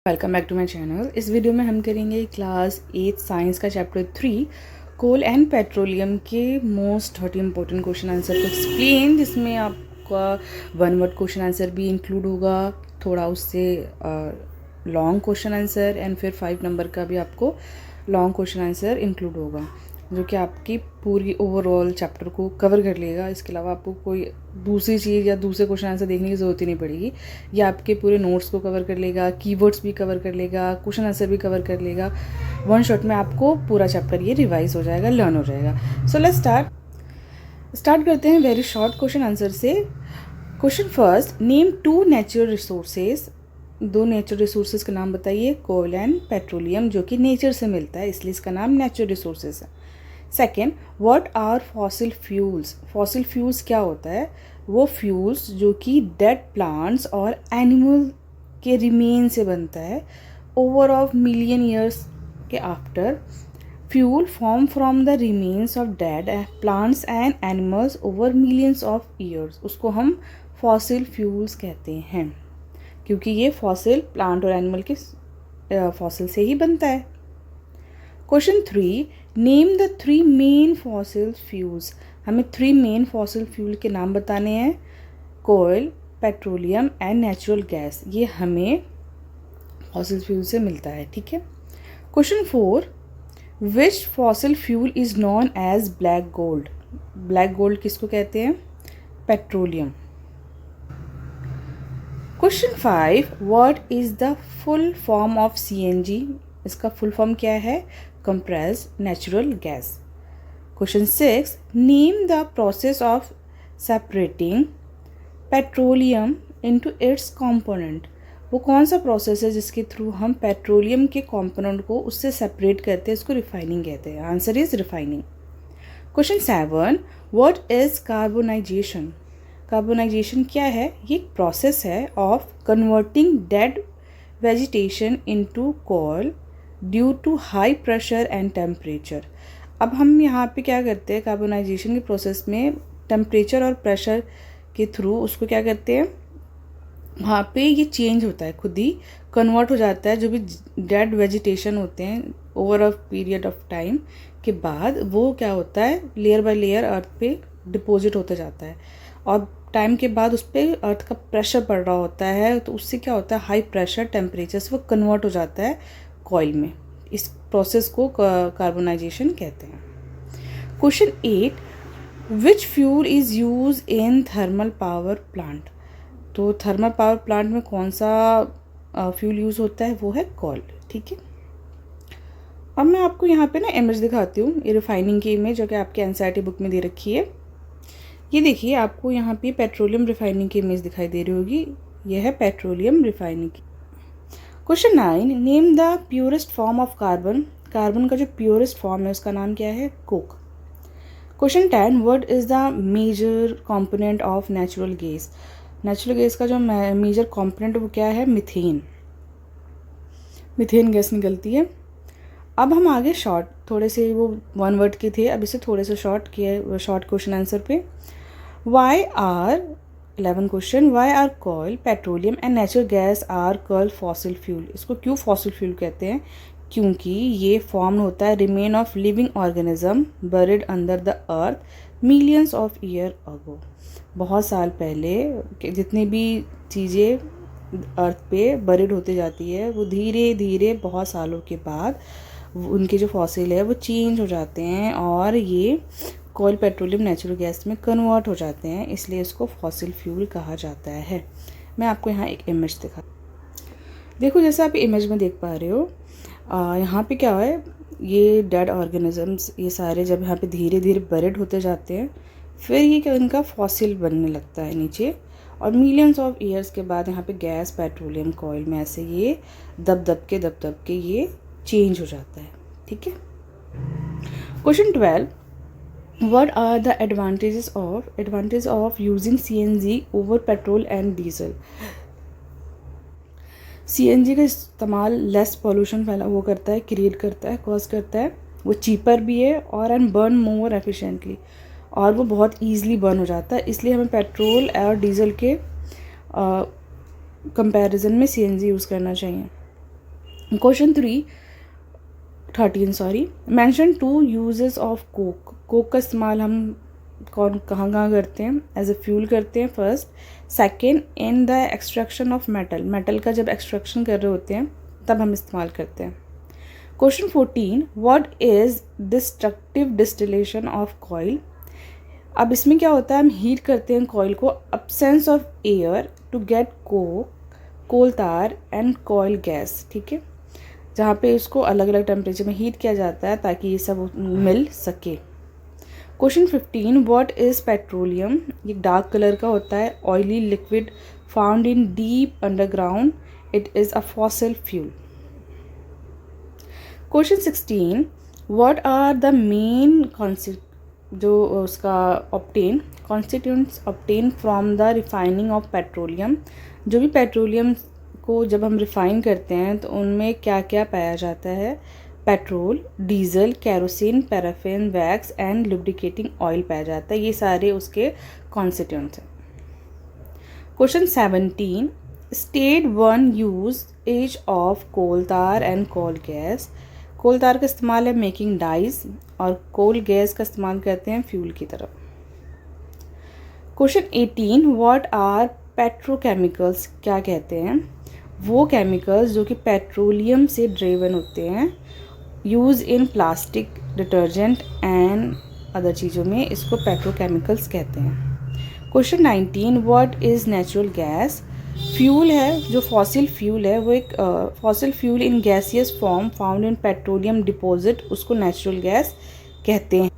Welcome back to my channel. इस video में हम करेंगे क्लास 8 साइंस का चैप्टर 3 कोल एंड पेट्रोलियम के मोस्ट 30 इंपॉर्टेंट क्वेश्चन आंसर को एक्सप्लेन, जिसमें आपका 1 वर्ड क्वेश्चन आंसर भी इंक्लूड होगा, थोड़ा उससे लॉन्ग क्वेश्चन आंसर एंड फिर 5 नंबर का भी आपको लॉन्ग क्वेश्चन आंसर इंक्लूड होगा, जो कि आपकी पूरी ओवरऑल चैप्टर को कवर कर लेगा। इसके अलावा आपको कोई दूसरी चीज़ या दूसरे क्वेश्चन आंसर देखने की ज़रूरत ही नहीं पड़ेगी। ये आपके पूरे नोट्स को कवर कर लेगा, कीवर्ड्स भी कवर कर लेगा, क्वेश्चन आंसर भी कवर कर लेगा। वन शॉट में आपको पूरा चैप्टर ये रिवाइज हो जाएगा, लर्न हो जाएगा। सो लेट्स स्टार्ट करते हैं वेरी शॉर्ट क्वेश्चन आंसर से। Question first, name 2 natural resources. 2 natural resources का नाम बताइए। कोल एंड पेट्रोलियम, जो कि नेचर से मिलता है, इसलिए इसका नाम नेचुरल रिसोर्सेज है। Second, what are fossil fuels. Fossil fuels क्या होता है? वो फ्यूल्स जो कि डेड प्लांट्स और एनिमल के रिमेन से बनता है ओवर ऑफ मिलियन ईयर्स के after. Fuel form from the remains of dead plants and animals over millions of years, उसको हम फॉसिल फ्यूल्स कहते हैं, क्योंकि ये फॉसिल प्लांट और एनिमल के फॉसिल से ही बनता है। Question 3, name the 3 main fossil fuels. हमें 3 मेन फॉसिल फ्यूल के नाम बताने हैं। Coal, petroleum and natural gas, ये हमें फॉसिल फ्यूल से मिलता है, ठीक है। Question 4, which fossil fuel is known as black gold. Black gold किसको कहते हैं? Petroleum. Question 5, what is the full form of CNG। इसका फुल फॉर्म क्या है? compressed natural gas. Question 6, name the process of separating petroleum into its component. वो कौन सा process है जिसके थ्रू हम पेट्रोलियम के कंपोनेंट को उससे सेपरेट करते हैं? इसको रिफाइनिंग कहते हैं। Answer is refining. Question 7, what is carbonization. Carbonization क्या है? ये एक प्रोसेस है of converting dead vegetation into coal due to high pressure and temperature. अब हम यहाँ पे क्या करते हैं? कार्बोनाइजेशन के प्रोसेस में टेम्परेचर और प्रेशर के थ्रू उसको क्या करते हैं, वहाँ पे ये चेंज होता है, खुद ही कन्वर्ट हो जाता है। जो भी डेड वेजिटेशन होते हैं over a period of time के बाद, वो क्या होता है, लेयर बाय लेयर अर्थ पे डिपॉजिट होता जाता है, और टाइम के बाद उस पर अर्थ का प्रेशर पड़ रहा होता है, तो उससे क्या होता है, हाई प्रेशर टेम्परेचर से वो कन्वर्ट हो जाता है कॉइल में। इस प्रोसेस को कार्बोनाइजेशन कहते हैं। Question 8, which fuel is use in thermal power plant. तो थर्मल पावर प्लांट में कौन सा फ्यूल यूज होता है? वो है कोल, ठीक है। अब मैं आपको यहाँ पे ना इमेज दिखाती हूँ, ये रिफाइनिंग की इमेज, जो कि आपके NCERT बुक में दे रखी है। ये देखिए, आपको यहाँ पे पेट्रोलियम रिफाइनिंग की इमेज दिखाई दे रही होगी, यह है पेट्रोलियम रिफाइनिंग की। Question 9, name the purest form of carbon. Carbon का जो प्योरेस्ट फॉर्म है उसका नाम क्या है? Coke. Question 10, what is the major component of natural gas. Natural gas का जो मेजर कंपोनेंट वो क्या है? मीथेन। मीथेन गैस निकलती है। अब हम आगे शॉर्ट, थोड़े से वो 1 वर्ड के थे, अब इसे थोड़े से शॉर्ट किए, शॉर्ट क्वेश्चन आंसर पे। Why are 11 question, why are coal, petroleum and natural gas are called fossil fuel. इसको क्यों फॉसिल फ्यूल कहते हैं? क्योंकि ये फॉर्म होता है remain of living organism buried under the earth millions of year ago. बहुत साल पहले जितनी भी चीज़ें अर्थ पे बरिड होते जाती है, वो धीरे धीरे बहुत सालों के बाद उनके जो फॉसिल है वो चेंज हो जाते हैं, और ये कोयल, पेट्रोलियम, नेचुरल गैस में कन्वर्ट हो जाते हैं, इसलिए इसको फॉसिल फ्यूल कहा जाता है। मैं आपको यहाँ एक इमेज दिखा, देखो जैसे आप इमेज में देख पा रहे हो, यहाँ पे क्या है, ये डेड ऑर्गेनिजम्स ये सारे जब यहाँ पे धीरे धीरे बरिड होते जाते हैं, फिर ये इनका फॉसिल बनने लगता है नीचे, और मिलियंस ऑफ ईयर्स के बाद यहाँ पे गैस, पेट्रोलियम, कोयल में ऐसे ये दब दब के ये चेंज हो जाता है, ठीक है। Question 12, what are the advantages of using CNG over petrol and diesel। CNG का इस्तेमाल लेस पॉल्यूशन फैला वो करता है, क्रिएट करता है, कॉज करता है, वो चीपर भी है, और एंड बर्न मोर एफिशिएंटली, और वो बहुत ईजिली बर्न हो जाता है, इसलिए हमें पेट्रोल और डीजल के कंपैरिजन में CNG यूज़ करना चाहिए। Question 13 sorry, mention 2 uses of Coke. Coke का इस्तेमाल हम कहाँ कहाँ करते हैं? एज ए फ्यूल करते हैं first. Second, in the extraction of metal, metal का जब एक्सट्रैक्शन कर रहे होते हैं तब हम इस्तेमाल करते हैं। Question 14, what is destructive distillation of coil. अब इसमें क्या होता है, हम हीट करते हैं कॉइल को, absence of air to get coke, coal tar and coil gas, ठीक है, जहाँ पे इसको अलग अलग टेम्परेचर में हीट किया जाता है ताकि ये सब मिल सके। Question 15, what is petroleum. ये डार्क कलर का होता है, oily liquid found in deep underground, it is a fossil fuel. Question 16, what are the main जो उसका constituents obtain from the refining of petroleum. जो भी पेट्रोलियम को जब हम रिफ़ाइन करते हैं तो उनमें क्या क्या पाया जाता है? Petrol, diesel, kerosene, paraffin, wax and lubricating oil पाया जाता है। ये सारे उसके कॉन्स्टिट्यूंट्स हैं। Question 17, state 1 use as of coal tar and coal gas. Coal tar का इस्तेमाल है मेकिंग डाइज और कोल गैस का इस्तेमाल करते हैं फ्यूल की तरफ। Question 18, what are petrochemicals. क्या कहते हैं? वो केमिकल्स जो कि पेट्रोलियम से ड्रिवन होते हैं, use in plastic, detergent and other चीज़ों में, इसको पेट्रोकेमिकल्स कहते हैं। Question 19, what is natural gas. Fuel है, जो फॉसिल फ्यूल है वो एक fossil fuel in gaseous form found in petroleum deposit, उसको नेचुरल गैस कहते हैं।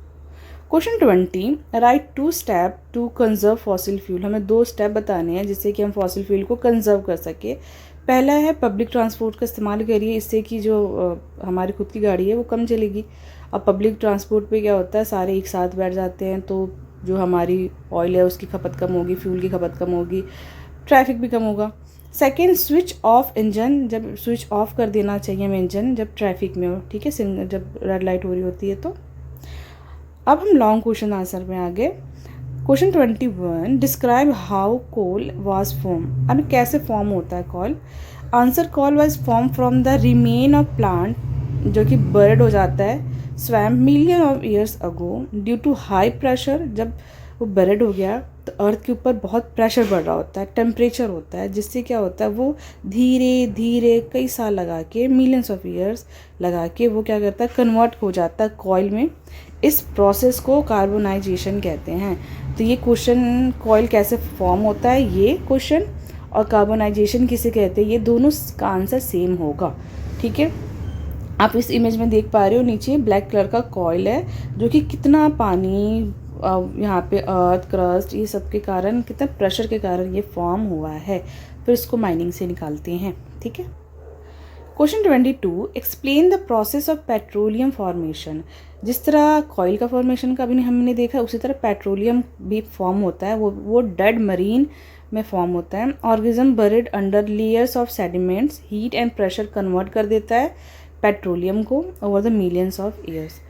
Question 20, write 2 step to conserve fossil fuel. हमें 2 स्टेप बताने हैं जिससे कि हम फॉसिल फ्यूल को कंजर्व कर सके। पहला है पब्लिक ट्रांसपोर्ट का इस्तेमाल करिए, इससे कि जो हमारी खुद की गाड़ी है वो कम चलेगी। अब पब्लिक ट्रांसपोर्ट पे क्या होता है, सारे एक साथ बैठ जाते हैं तो जो हमारी ऑयल है उसकी खपत कम होगी, फ्यूल की खपत कम होगी, ट्रैफिक भी कम होगा। सेकेंड, स्विच ऑफ इंजन, जब स्विच ऑफ कर देना चाहिए हमें इंजन जब ट्रैफिक में हो, ठीक है, जब रेड लाइट हो रही होती है तो। अब हम लॉन्ग क्वेश्चन आंसर में आगे। Question 21, describe how coal was form. अब कैसे फॉर्म होता है coal? Answer, coal was form from the remain of plant, जो कि बर्ड हो जाता है, swamp million of years ago due to high pressure. जब वो बर्ड हो गया तो अर्थ के ऊपर बहुत प्रेशर बढ़ रहा होता है, टेम्परेचर होता है, जिससे क्या होता है वो धीरे धीरे कई साल लगा के, मिलियंस ऑफ ईयर्स लगा के वो क्या करता है, कन्वर्ट हो जाता है कॉइल में। इस प्रोसेस को कार्बोनाइजेशन कहते हैं। तो ये क्वेश्चन, कॉइल कैसे फॉर्म होता है ये क्वेश्चन, और कार्बोनाइजेशन किसे कहते हैं, ये दोनों का आंसर सेम होगा, ठीक है। आप इस इमेज में देख पा रहे हो, नीचे ब्लैक कलर का कॉइल है जो कि कितना पानी, यहाँ पे अर्थ क्रस्ट, ये सब के कारण, कितना प्रेशर के कारण ये फॉर्म हुआ है, फिर इसको माइनिंग से निकालते हैं, ठीक है। Question 22, explain the process of petroleum formation. जिस तरह कॉइल का फॉर्मेशन का भी हमने देखा, उसी तरह पेट्रोलियम भी फॉर्म होता है, वो डेड मरीन में फॉर्म होता है। Organism buried under layers of sediments, heat and pressure convert कर देता है पेट्रोलियम को over the millions of years.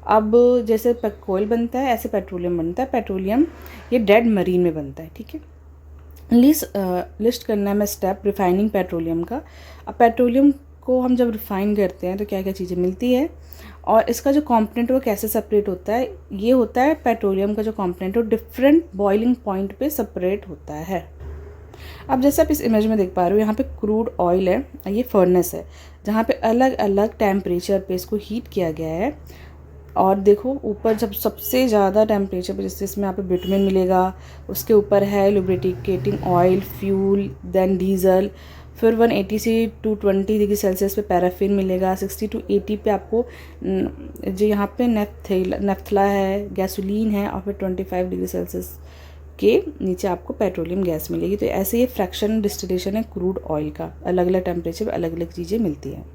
अब जैसे कॉइल बनता है ऐसे पेट्रोलियम बनता है। पेट्रोलियम ये डेड मरीन में बनता है, ठीक है। लिस्ट करना है मैं स्टेप रिफाइनिंग पेट्रोलियम का। अब पेट्रोलियम को हम जब रिफ़ाइन करते हैं तो क्या क्या चीज़ें मिलती है, और इसका जो कंपोनेंट वो कैसे सेपरेट होता है। ये होता है पेट्रोलियम का जो कंपोनेंट वो डिफरेंट बॉइलिंग पॉइंट पे सेपरेट होता है। अब जैसे आप इस इमेज में देख पा रहे हो, यहाँ पे क्रूड ऑयल है, ये फर्नेस है जहाँ पे अलग अलग टेम्परेचर पे इसको हीट किया गया है। और देखो ऊपर जब सबसे ज़्यादा टेम्परेचर पे, जैसे इसमें यहाँ पे बिटुमेन मिलेगा, उसके ऊपर है lubricating oil, fuel, then diesel, फिर 180 से 220 डिग्री सेल्सियस पे पैराफिन मिलेगा, 60 to 80 पे आपको जो यहाँ पे नेफ्थला है, गैसोलीन है, और फिर 25 डिग्री सेल्सियस के नीचे आपको पेट्रोलियम गैस मिलेगी। तो ऐसे ये फ्रैक्शन डिस्टिलेशन है क्रूड ऑयल का, अलग अलग टेम्परेचर पे अलग अलग चीज़ें मिलती हैं।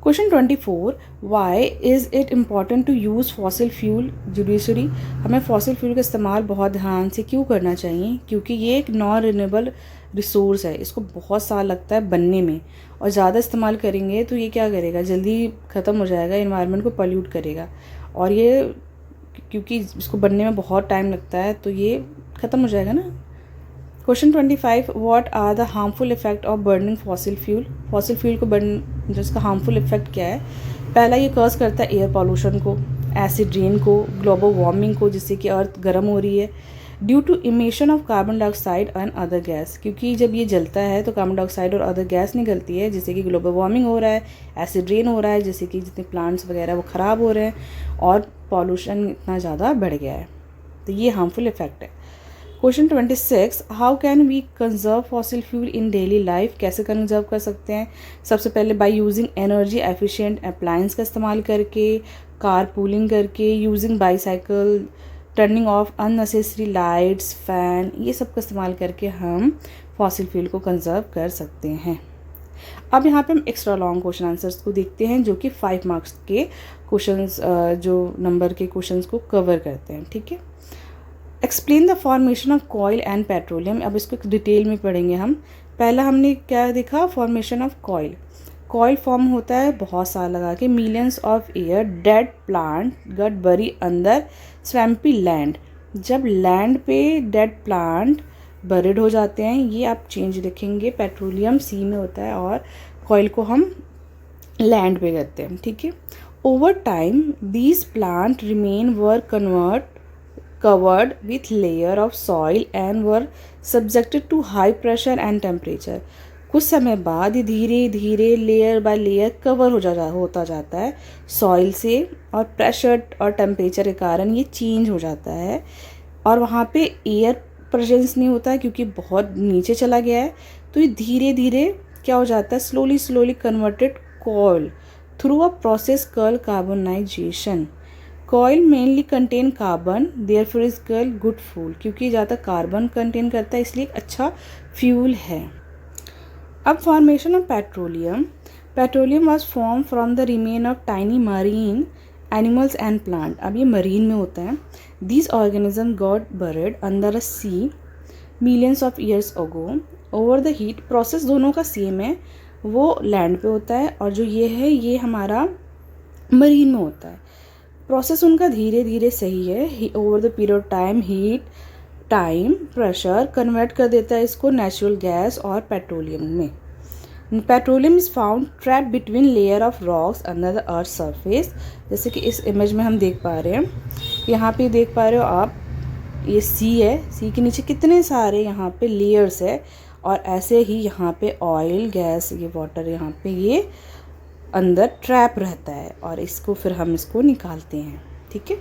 Question 24, why is it important to use fossil fuel judiciously. हमें फॉसिल फ्यूल का इस्तेमाल बहुत ध्यान से क्यों करना चाहिए? क्योंकि ये एक नॉन रिन्यूएबल रिसोर्स है, इसको बहुत साल लगता है बनने में, और ज़्यादा इस्तेमाल करेंगे तो ये क्या करेगा, जल्दी ख़त्म हो जाएगा, इन्वायरमेंट को पॉल्यूट करेगा। और ये क्योंकि इसको बनने में बहुत टाइम लगता है तो ये ख़त्म हो जाएगा ना, question 25, what are the harmful effect of burning fossil fuel. Fossil fuel को बर्न जिसका हार्मफुल इफेक्ट क्या है? पहला, ये कॉज करता है एयर पॉल्यूशन को, एसिड रेन को, ग्लोबल वार्मिंग को जिससे कि अर्थ गर्म हो रही है, due to emission of carbon dioxide and other gas, क्योंकि जब ये जलता है तो कार्बन डाइऑक्साइड और अदर गैस निकलती है जिससे कि ग्लोबल वार्मिंग हो रहा है, एसिड रेन हो रहा है जिससे कि जितने प्लांट्स वगैरह वो ख़राब हो रहे हैं और पॉल्यूशन इतना ज़्यादा बढ़ गया है, तो ये हार्मफुल इफेक्ट है। Question 26, how can we conserve fossil fuel in daily life. कैसे कंजर्व कर सकते हैं? सबसे पहले by using energy efficient appliance का इस्तेमाल करके, कार पूलिंग करके, using bicycle, turning off unnecessary lights, fan, ये सब का इस्तेमाल करके हम फॉसिल फ्यूल को कंजर्व कर सकते हैं। अब यहाँ पे हम एक्स्ट्रा लॉन्ग क्वेश्चन आंसर्स को देखते हैं जो कि 5 मार्क्स के क्वेश्चंस जो नंबर के क्वेश्चंस को कवर करते हैं। ठीक है, explain the formation of coil and petroleum. अब इसको डिटेल में पढ़ेंगे हम। पहला हमने क्या देखा? Formation of coal. Coal form होता है बहुत साल लगा के, millions of year dead plant got bury अंदर स्वैम्पी लैंड। जब लैंड पे डेड प्लांट बरिड हो जाते हैं, ये आप चेंज लिखेंगे, पेट्रोलियम सी में होता है और कॉयल को हम लैंड पे करते हैं। ठीक है, over time these plant remain were covered with layer of soil and were subjected to high pressure and temperature। कुछ समय बाद ये धीरे धीरे लेयर बाय लेयर कवर होता जाता है सॉइल से, और प्रेशर और टेम्परेचर के कारण ये चेंज हो जाता है और वहाँ पे एयर प्रेजेंस नहीं होता है क्योंकि बहुत नीचे चला गया है, तो ये धीरे धीरे क्या हो जाता है? Slowly converted coil through a process called carbonisation. Coil mainly contain carbon, therefore is called good fuel, क्योंकि ज़्यादा कार्बन कंटेन करता है इसलिए एक अच्छा फ्यूल है। अब formation of petroleum. Petroleum was form from the remain of tiny marine animals and plant. अब ये मरीन में होता है। These organism got buried under a sea millions of years ago over the heat. Process दोनों का same है, वो land पे होता है और जो ये है ये हमारा मरीन में होता है। प्रोसेस उनका धीरे धीरे सही है, over the period of time heat, time, pressure convert कर देता है इसको नेचुरल गैस और पेट्रोलियम में। Petroleum is found trap between layer of rocks under the earth surface. जैसे कि इस इमेज में हम देख पा रहे हैं, यहाँ पे देख पा रहे हो आप, ये सी है, सी के नीचे कितने सारे यहाँ पे लेयर्स है और ऐसे ही यहाँ पे ऑयल, गैस, ये वाटर यहाँ पे ये अंदर ट्रैप रहता है और इसको फिर हम इसको निकालते हैं। ठीक है,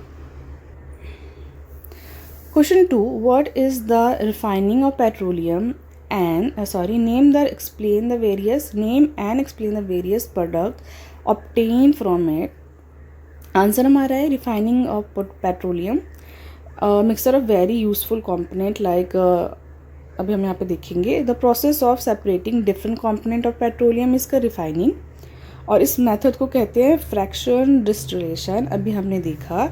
question 2, what is the refining of petroleum and name and explain the various product obtain from it. Answer हमारा है refining of petroleum mixture of very useful component like, अभी हम यहाँ पे देखेंगे, the process of separating different component of petroleum इसका refining, और इस मेथड को कहते हैं फ्रैक्शन डिस्टिलेशन। अभी हमने देखा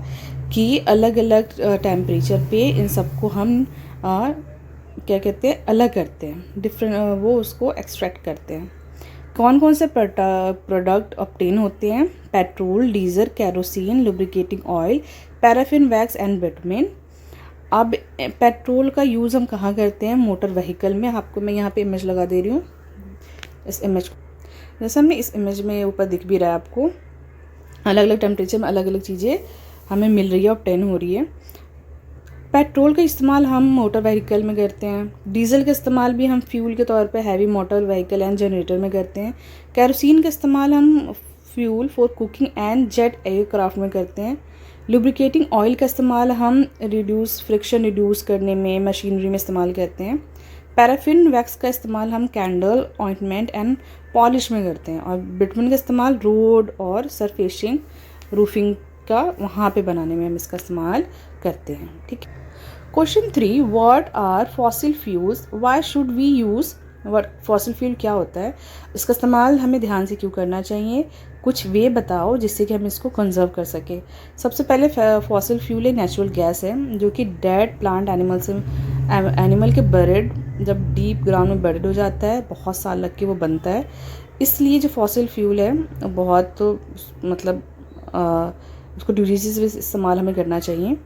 कि अलग अलग टेम्परेचर पे इन सबको हम क्या कहते हैं, अलग करते हैं, डिफरेंट वो उसको एक्सट्रैक्ट करते हैं। कौन कौन से प्रोडक्ट ऑब्टेन होते हैं? Petrol, diesel, kerosene, lubricating oil, paraffin wax and bitumen. अब पेट्रोल का यूज़ हम कहाँ करते हैं? मोटर व्हीकल में। आपको मैं यहाँ पे इमेज लगा दे रही हूँ, इस इमेज को जैसे हमने इस इमेज में ऊपर दिख भी रहा है आपको, अलग अलग टेम्परेचर में अलग अलग चीज़ें हमें मिल रही है, ऑब्टेन हो रही है। पेट्रोल का इस्तेमाल हम मोटर व्हीकल में करते हैं। डीजल का इस्तेमाल भी हम फ्यूल के तौर पे heavy motor vehicle and generator में करते हैं। केरोसिन का इस्तेमाल हम fuel for cooking and jet aircraft में करते हैं। लुब्रिकेटिंग ऑयल का इस्तेमाल हम फ्रिक्शन रिड्यूस करने में मशीनरी में इस्तेमाल करते हैं। पैराफिन वैक्स का इस्तेमाल हम कैंडल, ऑइंटमेंट एंड पॉलिश में करते हैं। और बिटुमेन का इस्तेमाल रोड और सरफेसिंग, रूफिंग का वहाँ पे बनाने में हम इसका इस्तेमाल करते हैं। ठीक है, question 3, what are fossil fuels, why should we use. Fossil fuel क्या होता है, इसका इस्तेमाल हमें ध्यान से क्यों करना चाहिए, कुछ वे बताओ जिससे कि हम इसको कंजर्व कर सकें। सबसे पहले फॉसिल फ्यूल एक नेचुरल गैस है जो कि डेड प्लांट एनिमल के बरिड, जब डीप ग्राउंड में बरिड हो जाता है, बहुत साल लग के वो बनता है। इसलिए जो फॉसिल फ्यूल है बहुत मतलब उसको ड्यूरेसिस इस्तेमाल हमें करना चाहिए।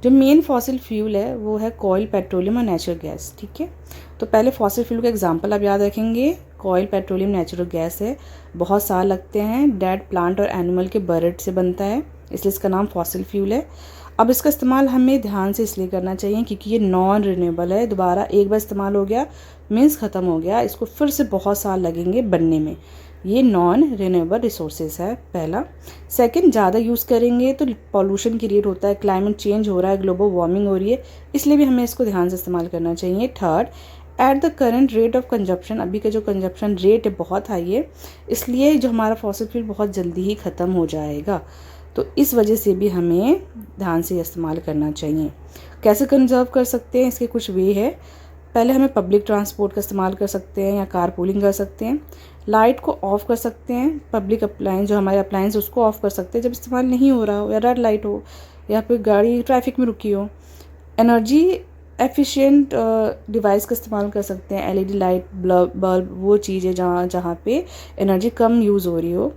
जो मेन फॉसिल फ्यूल है वो है कोयल, पेट्रोलियम और नेचुरल गैस, ठीक है। तो पहले फॉसिल फ्यूल का एग्जांपल आप याद रखेंगे, कोयल, पेट्रोलियम, नेचुरल गैस है, बहुत साल लगते हैं, डेड प्लांट और एनिमल के बर्ड से बनता है, इसलिए इसका नाम फॉसिल फ्यूल है। अब इसका इस्तेमाल हमें ध्यान से इसलिए करना चाहिए क्योंकि ये नॉन रिन्यूएबल है, दोबारा एक बार इस्तेमाल हो गया मीन्स ख़त्म हो गया, इसको फिर से बहुत साल लगेंगे बनने में, ये नॉन रिन्यूएबल रिसोर्सेज है पहला। सेकंड, ज़्यादा यूज़ करेंगे तो पॉल्यूशन क्रिएट होता है, क्लाइमेट चेंज हो रहा है, ग्लोबल वार्मिंग हो रही है, इसलिए भी हमें इसको ध्यान से इस्तेमाल करना चाहिए। Third, at the current rate of consumption, अभी का जो कंजप्शन रेट है बहुत हाई है, इसलिए जो हमारा फॉसिल फ्यूल बहुत जल्दी ही ख़त्म हो जाएगा, तो इस वजह से भी हमें ध्यान से इस्तेमाल करना चाहिए। कैसे कंजर्व कर सकते हैं, इसके कुछ वे है। पहले हमें पब्लिक ट्रांसपोर्ट का इस्तेमाल कर सकते हैं या कार पूलिंग कर सकते हैं, लाइट को ऑफ़ कर सकते हैं, पब्लिक अप्लायंस जो हमारे अप्लायंस उसको ऑफ़ कर सकते हैं जब इस्तेमाल नहीं हो रहा हो या रेड लाइट हो या फिर गाड़ी ट्रैफिक में रुकी हो। एनर्जी एफिशिएंट डिवाइस का इस्तेमाल कर सकते हैं, एलईडी लाइट, बल्ब, वो चीज़ें जहाँ पे एनर्जी कम यूज़ हो रही हो।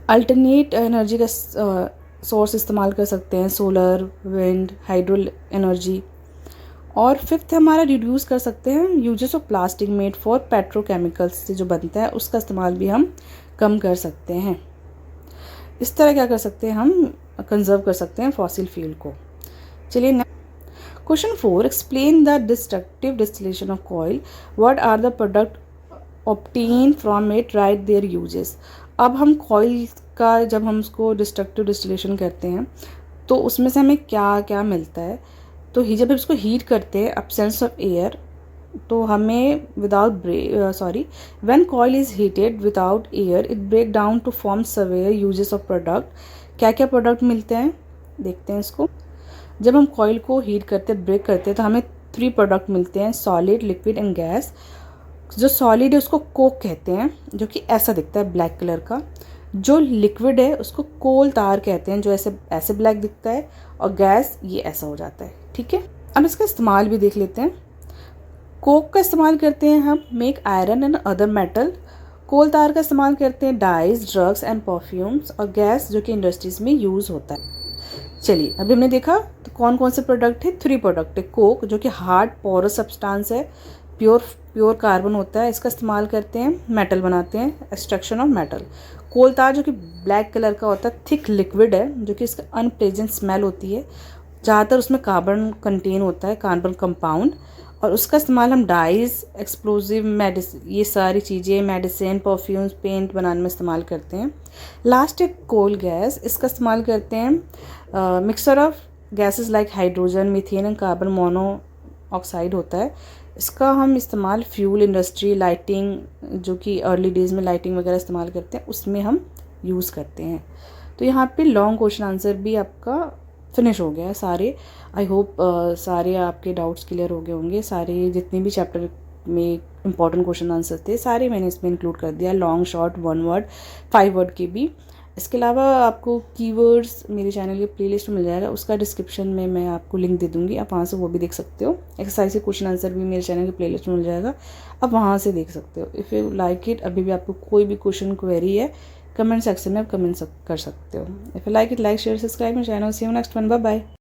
अल्टरनेट एनर्जी का सोर्स इस्तेमाल कर सकते हैं, सोलर, विंड, हाइड्रो एनर्जी। और फिफ्थ हमारा रिड्यूस कर सकते हैं uses of plastic made for petrochemicals से जो बनता है उसका इस्तेमाल भी हम कम कर सकते हैं। इस तरह क्या कर सकते हैं, हम कंजर्व कर सकते हैं फॉसिल फ्यूल को। चलिए question 4, explain the destructive distillation of oil, what are the product obtain from it, write their uses. अब हम ऑयल का जब हम उसको डिस्ट्रक्टिव डिस्टिलेशन करते हैं तो उसमें से हमें क्या क्या मिलता है, तो जब इसको हीट करते हैं एब्सेंस ऑफ एयर, तो हमें when coal is heated without air it break down to form several uses of product. क्या क्या प्रोडक्ट मिलते हैं देखते हैं इसको। जब हम कॉइल को हीट करते ब्रेक करते हैं तो हमें 3 प्रोडक्ट मिलते हैं, सॉलिड, लिक्विड एंड गैस। जो सॉलिड है उसको कोक कहते हैं जो कि ऐसा दिखता है ब्लैक कलर का, जो लिक्विड है उसको कोल तार कहते हैं जो ऐसे ब्लैक दिखता है, और गैस ये ऐसा हो जाता है, ठीक है। अब इसका इस्तेमाल भी देख लेते हैं। कोक का इस्तेमाल करते हैं हम make iron and other metal, coal tar का इस्तेमाल करते हैं डाइज, ड्रग्स एंड परफ्यूम्स, और गैस जो कि इंडस्ट्रीज में यूज़ होता है। चलिए अभी हमने देखा तो कौन कौन से प्रोडक्ट है, 3 प्रोडक्ट है। कोक जो कि हार्ड पोरस सब्सटेंस है, प्योर कार्बन होता है, इसका इस्तेमाल करते हैं, मेटल बनाते हैं, एक्सट्रैक्शन ऑफ मेटल। कोल तार जो कि ब्लैक कलर का होता है, थिक लिक्विड है जो कि इसका अनप्लेजेंट स्मेल होती है, ज़्यादातर उसमें कार्बन कंटेन होता है, कार्बन कंपाउंड, और उसका इस्तेमाल हम डाइज, एक्सप्लोजिव, मेडिसिन, ये सारी चीज़ें, मेडिसिन, परफ्यूम्स, पेंट बनाने में इस्तेमाल करते हैं। लास्ट है कोल गैस, इसका इस्तेमाल करते हैं mixture of gases like hydrogen, methane and carbon monoxide होता है, इसका हम इस्तेमाल फ्यूल इंडस्ट्री, लाइटिंग, जो कि अर्ली डेज़ में लाइटिंग वगैरह इस्तेमाल करते हैं उसमें हम यूज़ करते हैं। तो यहाँ पे लॉन्ग क्वेश्चन आंसर भी आपका फिनिश हो गया है सारे। आई होप सारे आपके डाउट्स क्लियर हो गए होंगे, सारे जितने भी चैप्टर में इंपॉर्टेंट क्वेश्चन आंसर थे सारे मैंने इसमें इंक्लूड कर दिया, लॉन्ग, शॉर्ट, 1 वर्ड, 5 वर्ड के भी। इसके अलावा आपको कीवर्ड्स मेरे चैनल के प्लेलिस्ट में मिल जाएगा, उसका डिस्क्रिप्शन में मैं आपको लिंक दे दूँगी, आप वहाँ से वो भी देख सकते हो। एक्सरसाइज के क्वेश्चन आंसर भी मेरे चैनल के प्लेलिस्ट में मिल जाएगा, आप वहाँ से देख सकते हो। इफ़ यू लाइक इट, अभी भी आपको कोई भी क्वेश्चन क्वेरी है कमेंट सेक्शन में आप कमेंट कर सकते हो। If you like it, like, share, subscribe my channel. See you next one, bye bye.